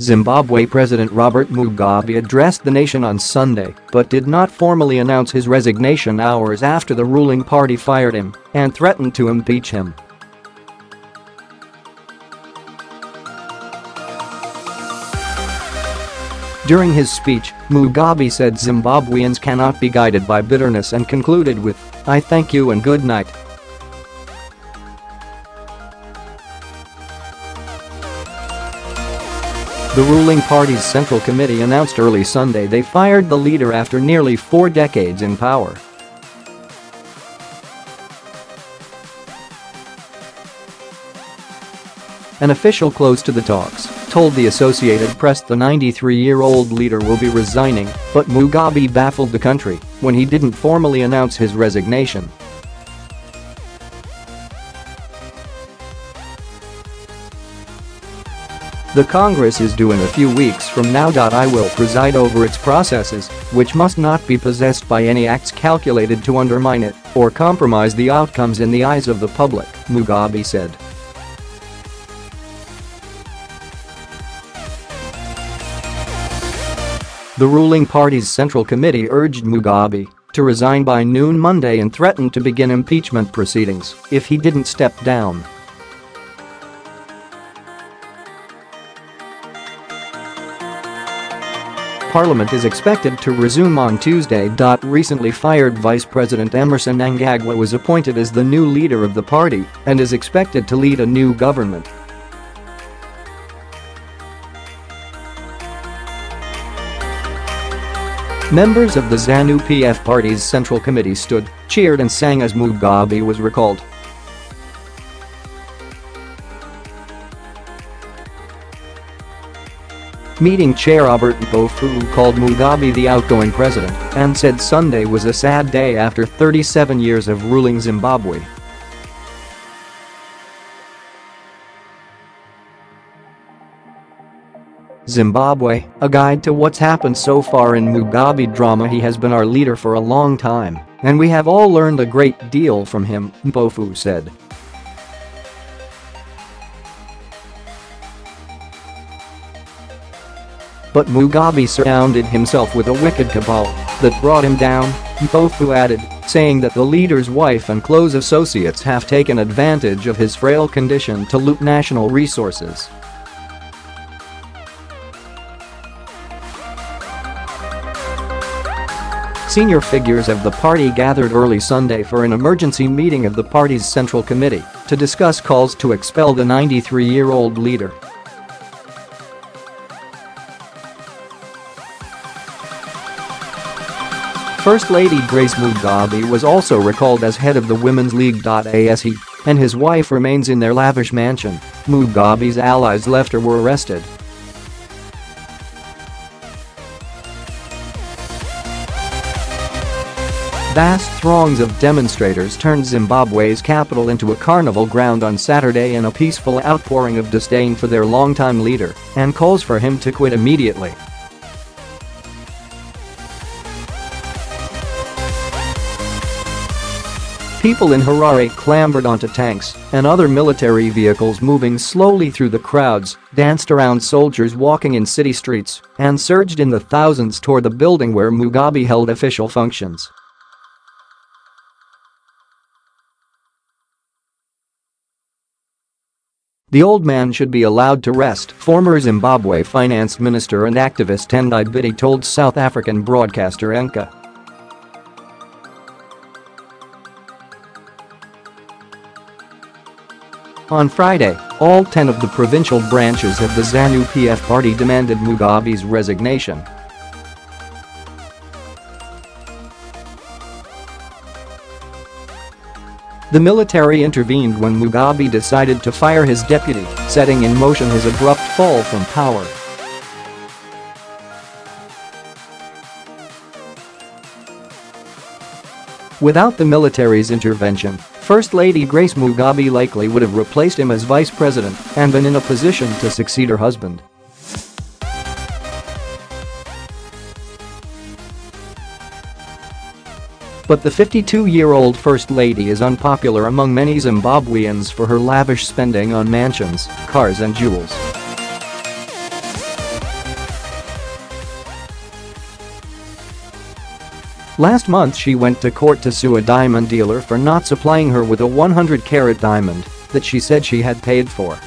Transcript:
Zimbabwe President Robert Mugabe addressed the nation on Sunday but did not formally announce his resignation hours after the ruling party fired him and threatened to impeach him. During his speech, Mugabe said Zimbabweans cannot be guided by bitterness and concluded with, "I thank you and good night." The ruling party's Central Committee announced early Sunday they fired the leader after nearly 4 decades in power. An official close to the talks told the Associated Press the 93-year-old leader will be resigning, but Mugabe baffled the country when he didn't formally announce his resignation. The Congress is due in a few weeks from now.I will preside over its processes, which must not be possessed by any acts calculated to undermine it or compromise the outcomes in the eyes of the public, Mugabe said. The ruling party's Central Committee urged Mugabe to resign by noon Monday and threatened to begin impeachment proceedings if he didn't step down. Parliament is expected to resume on Tuesday. Recently fired Vice President Emmerson Mnangagwa was appointed as the new leader of the party and is expected to lead a new government. Members of the Zanu-PF party's Central Committee stood, cheered and sang as Mugabe was recalled. Meeting chair Obert Mpofu called Mugabe the outgoing president and said Sunday was a sad day after 37 years of ruling Zimbabwe. Zimbabwe, a guide to what's happened so far in Mugabe drama. He has been our leader for a long time, and we have all learned a great deal from him, Mpofu said. But Mugabe surrounded himself with a wicked cabal that brought him down, Mpofu added, saying that the leader's wife and close associates have taken advantage of his frail condition to loot national resources. Senior figures of the party gathered early Sunday for an emergency meeting of the party's Central Committee to discuss calls to expel the 93-year-old leader. First Lady Grace Mugabe was also recalled as head of the women's league.As. He and his wife remains in their lavish mansion. Mugabe's allies left or were arrested. Vast throngs of demonstrators turned Zimbabwe's capital into a carnival ground on Saturday in a peaceful outpouring of disdain for their longtime leader and calls for him to quit immediately. People in Harare clambered onto tanks and other military vehicles moving slowly through the crowds, danced around soldiers walking in city streets, and surged in the thousands toward the building where Mugabe held official functions. The old man should be allowed to rest, former Zimbabwe finance minister and activist Tendai Biti told South African broadcaster eNCA. On Friday, all 10 of the provincial branches of the Zanu-PF party demanded Mugabe's resignation. The military intervened when Mugabe decided to fire his deputy, setting in motion his abrupt fall from power. Without the military's intervention, First Lady Grace Mugabe likely would have replaced him as vice president and been in a position to succeed her husband. But the 52-year-old First Lady is unpopular among many Zimbabweans for her lavish spending on mansions, cars and jewels. Last month she went to court to sue a diamond dealer for not supplying her with a 100-carat diamond that she said she had paid for.